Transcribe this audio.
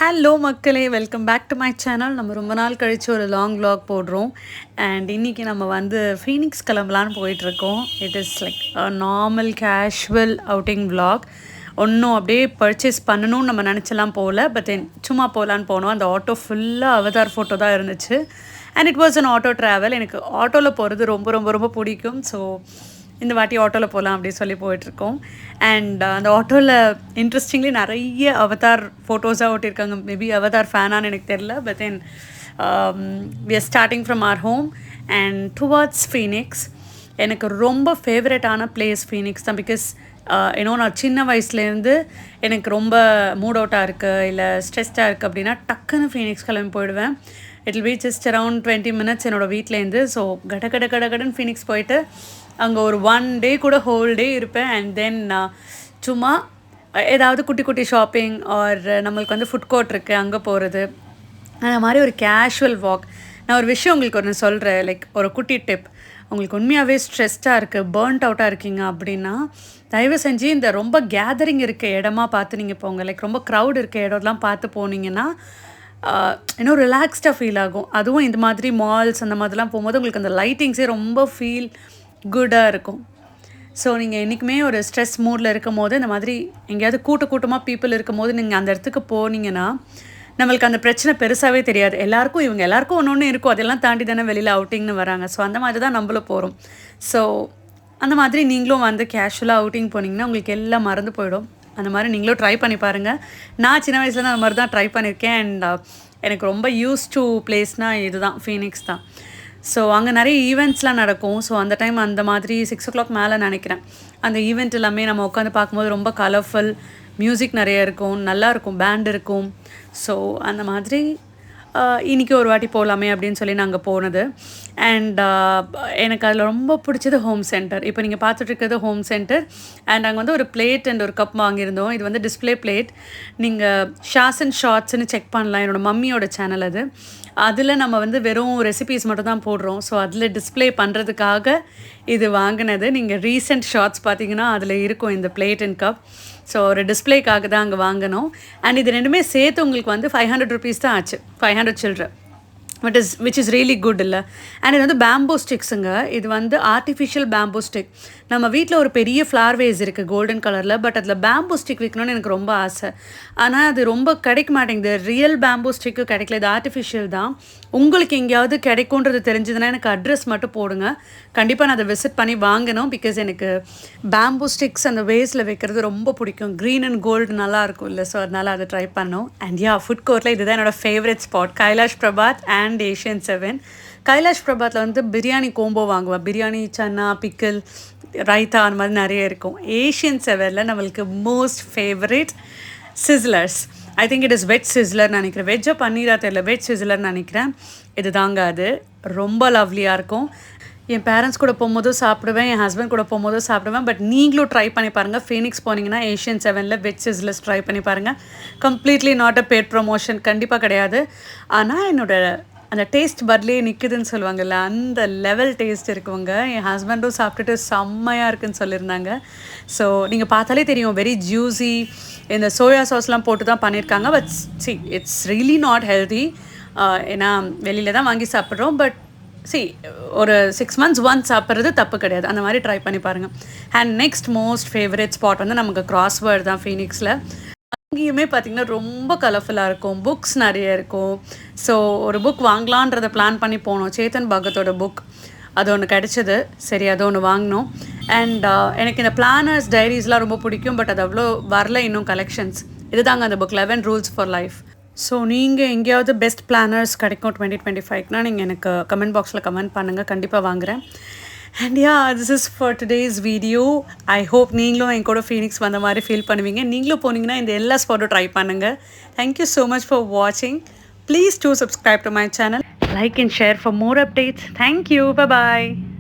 Hello மக்களே, welcome back to my channel. நம்ம ரொம்ப நாள் கழித்து ஒரு லாங் vlog போடுறோம். அண்ட் இன்றைக்கி நம்ம வந்து ஃபீனிக்ஸ் கிளம்பலான்னு போயிட்டுருக்கோம். It is like a normal casual outing vlog. ஒன்றும் அப்படியே பர்ச்சேஸ் பண்ணணும்னு நம்ம நினச்சலாம் போகல. பட் தென் சும்மா போகலான்னு போனோம். அந்த ஆட்டோ ஃபுல்லாக அவதார் ஃபோட்டோ தான் இருந்துச்சு. And it was an auto travel. எனக்கு ஆட்டோவில் போகிறது ரொம்ப ரொம்ப ரொம்ப பிடிக்கும். ஸோ இந்த வாட்டி ஆட்டோவில் போகலாம் அப்படின்னு சொல்லி போயிட்டுருக்கோம். அண்ட் அந்த ஆட்டோவில் இன்ட்ரெஸ்டிங்லி நிறைய அவதார் ஃபோட்டோஸாக ஓட்டியிருக்காங்க. மேபி அவதார் ஃபேனான்னு எனக்கு தெரில. But then we are starting from our home and towards Phoenix. எனக்கு ரொம்ப ஃபேவரட்டான பிளேஸ் ஃபீனிக்ஸ் தான். பிகாஸ் நான் சின்ன வயசுலேருந்து எனக்கு ரொம்ப மூட் அவுட்டாக இருக்குது இல்லை ஸ்ட்ரெஸ்டாக இருக்குது அப்படின்னா டக்குன்னு ஃபீனிக்ஸ் கிளம்பி போயிடுவேன். It will be just around 20 minutes என்னோடய வீட்டிலேருந்து. ஸோ கடன்னு ஃபீனிக்ஸ் போயிட்டு அங்கே ஒரு 1 day கூட ஹோல் டே இருப்பேன். அண்ட் தென் சும்மா ஏதாவது குட்டி குட்டி ஷாப்பிங் ஆர் நம்மளுக்கு வந்து ஃபுட் கோர்ட் இருக்குது அங்கே போகிறது, அந்த மாதிரி ஒரு கேஷுவல் வாக். நான் ஒரு விஷயம் உங்களுக்கு ஒன்று சொல்கிறேன், லைக் ஒரு குட்டி டிப். உங்களுக்கு உண்மையாகவே ஸ்ட்ரெஸ்டாக இருக்குது, பேர்ன்ட் அவுட்டாக இருக்கீங்க அப்படின்னா தயவு செஞ்சு இந்த ரொம்ப கேதரிங் இருக்க இடமா பார்த்து நீங்கள் போங்க. லைக் ரொம்ப க்ரௌட் இருக்க இடம்லாம் பார்த்து போனீங்கன்னா இன்னும் ரிலாக்ஸ்டாக ஃபீல் ஆகும். அதுவும் இந்த மாதிரி மால்ஸ் அந்த மாதிரிலாம் போகும்போது உங்களுக்கு அந்த லைட்டிங்ஸே ரொம்ப ஃபீல் குட்டாக இருக்கும். ஸோ நீங்கள் என்றைக்குமே ஒரு ஸ்ட்ரெஸ் மூடில் இருக்கும் போது இந்த மாதிரி எங்கேயாவது கூட்டமாக பீப்புள் இருக்கும் போது நீங்கள் அந்த இடத்துக்கு போனீங்கன்னா நம்மளுக்கு அந்த பிரச்சனை பெருசாகவே தெரியாது. இவங்க எல்லாருக்கும் ஒன்று இருக்கும், அதெல்லாம் தாண்டி தானே வெளியில் அவுட்டிங்னு வராங்க. ஸோ அந்த மாதிரி தான் நம்மளும் போகிறோம். ஸோ அந்த மாதிரி நீங்களும் வந்து கேஷுவலாக அவுட்டிங் போனீங்கன்னா உங்களுக்கு எல்லாம் மறந்து போயிடும். அந்த மாதிரி நீங்களும் ட்ரை பண்ணி பாருங்கள். நான் சின்ன வயசுலேருந்து அந்த மாதிரி தான் ட்ரை பண்ணியிருக்கேன். அண்ட் எனக்கு ரொம்ப யூஸ் டு பிளேஸ்னால் இது தான், ஃபீனிக்ஸ் தான். ஸோ அங்கே நிறைய ஈவெண்ட்ஸ்லாம் நடக்கும். ஸோ அந்த டைம் அந்த மாதிரி 6 o'clock மேலே நினைக்கிறேன் அந்த ஈவெண்ட் எல்லாமே நம்ம உட்காந்து பார்க்கும்போது ரொம்ப கலர்ஃபுல் மியூசிக் நிறைய இருக்கும், நல்லாயிருக்கும், பேண்ட் இருக்கும். ஸோ அந்த மாதிரி இன்றைக்கி ஒரு வாட்டி போகலாமே அப்படின்னு சொல்லி நாங்கள் போனது. அண்ட் எனக்கு அதில் ரொம்ப பிடிச்சது ஹோம் சென்டர். இப்போ நீங்கள் பார்த்துட்ருக்கிறது ஹோம் சென்டர். அண்ட் அங்கே வந்து ஒரு பிளேட் அண்ட் ஒரு கப் வாங்கியிருந்தோம். இது வந்து டிஸ்பிளே பிளேட். நீங்கள் ஷாஸ் அண்ட் ஷார்ட்ஸ்ன்னு செக் பண்ணலாம். என்னோடய மம்மியோட சேனல் அது. அதில் நம்ம வந்து வெறும் ரெசிபீஸ் மட்டும் தான் போடுறோம். ஸோ அதில் டிஸ்பிளே பண்ணுறதுக்காக இது வாங்கினது. நீங்கள் ரீசெண்ட் ஷார்ட்ஸ் பார்த்தீங்கன்னா அதில் இருக்கும் இந்த பிளேட் அண்ட் கப். ஸோ ஒரு டிஸ்பிளேக்காக தான் அங்கே வாங்கினோம். அண்ட் இது ரெண்டுமே சேர்த்து உங்களுக்கு வந்து 500 rupees தான் ஆச்சு, 500 சில்ட்ரு. விச் இஸ் ரியலி குட் இல்லை. அண்ட் இது வந்து பேம்போ ஸ்டிக்ஸுங்க. இது வந்து ஆர்டிஃபிஷியல் பேம்போ ஸ்டிக். நம்ம வீட்டில் ஒரு பெரிய ஃப்ளார் வேஸ் இருக்குது கோல்டன் கலரில். பட் அதில் பேம்போ ஸ்டிக் வைக்கணும்னு எனக்கு ரொம்ப ஆசை. ஆனால் அது ரொம்ப கிடைக்க மாட்டேங்குது. ரியல் பேம்போ ஸ்டிக்கு கிடைக்கல, இது ஆர்டிஃபிஷியல் தான். உங்களுக்கு எங்கேயாவது கிடைக்குன்றது தெரிஞ்சதுன்னா எனக்கு அட்ரஸ் மட்டும் போடுங்க. கண்டிப்பாக நான் அதை விசிட் பண்ணி வாங்கணும். பிகாஸ் எனக்கு பேம்போ ஸ்டிக்ஸ் அந்த வேஸில் வைக்கிறது ரொம்ப பிடிக்கும். க்ரீன் அண்ட் கோல்டு நல்லாயிருக்கும் இல்லை. ஸோ அதனால் அதை ட்ரை பண்ணோம். அண்ட் ஃபுட் கோர்ட்டில் இதுதான் என்னோடய favourite spot, Kailash Prabhat and Asian 7. Kailash பிரபாத்தில் வந்து பிரியாணி கோம்போ வாங்குவேன். பிரியாணி, சன்னா, பிக்கிள், ரைத்தா அந்த மாதிரி நிறைய இருக்கும். ஏஷியன் 7ல் நம்மளுக்கு most favourite sizzlers. I think it is veg சிஸ்லர்னு நினைக்கிறேன். வெஜ்ஜோ பன்னீரா தெரியல, வெஜ் சிஸ்லர்னு நினைக்கிறேன். இது தாங்க அது. ரொம்ப லவ்லியாக இருக்கும். என் பேரண்ட்ஸ் கூட போகும்போதும் சாப்பிடுவேன், என் ஹஸ்பண்ட் கூட போகும்போதும் சாப்பிடுவேன். பட் நீங்களும் ட்ரை பண்ணி பாருங்கள். ஃபீனிக்ஸ் போனீங்கன்னா ஏஷியன் 7ல் வெஜ் சிஸ்லர்ஸ் ட்ரை பண்ணி பாருங்கள். Completely not a paid promotion, கண்டிப்பாக கிடையாது. ஆனால் என்னோடய அந்த டேஸ்ட் பட்லேயே நிற்குதுன்னு சொல்லுவாங்கள்ல, அந்த லெவல் டேஸ்ட் இருக்குவங்க. என் ஹஸ்பண்டும் சாப்பிட்டுட்டு செம்மையாக இருக்குன்னு சொல்லியிருந்தாங்க. ஸோ நீங்கள் பார்த்தாலே தெரியும், வெரி ஜூஸி. இந்த சோயா சாஸ்லாம் போட்டு தான் பண்ணியிருக்காங்க. But it's really not healthy. ஏன்னா வெளியில் தான் வாங்கி சாப்பிட்றோம். பட் ஒரு 6 months ஒன்ஸ் சாப்பிட்றது தப்பு கிடையாது. அந்த மாதிரி ட்ரை பண்ணி பாருங்கள். And next most favourite spot வந்து நமக்கு கிராஸ்வேர்ட் தான் ஃபீனிக்ஸில். அங்கேயுமே பார்த்திங்கன்னா ரொம்ப கலர்ஃபுல்லாக இருக்கும், புக்ஸ் நிறைய இருக்கும். ஸோ ஒரு புக் வாங்கலான்றதை பிளான் பண்ணி போனோம். சேத்தன் பகத்தோட புக் அது ஒன்று கிடச்சிது. சரி, அது ஒன்று வாங்கினோம். அண்ட் எனக்கு இந்த பிளானர்ஸ் டைரிஸ்லாம் ரொம்ப பிடிக்கும். பட் அது அவ்வளோ வரல இன்னும் கலெக்ஷன்ஸ். இது தாங்க அந்த book, 11 Rules for Life. So நீங்கள் எங்கேயாவது பெஸ்ட் பிளானர்ஸ் கிடைக்கும் 2025னா நீங்கள் எனக்கு கமெண்ட் பாக்ஸில் கமெண்ட் பண்ணுங்கள், கண்டிப்பாக வாங்குகிறேன். And this is for today's video. I hope நீங்களும் என் கூட ஃபீனிக்ஸ் வந்த மாதிரி ஃபீல் பண்ணுவீங்க. நீங்களும் போனீங்கன்னா இந்த எல்லா ஸ்பாட்டும் ட்ரை பண்ணுங்கள். Thank you so much for watching. Please do subscribe to my channel, like and share for more updates. Thank you. Bye-bye.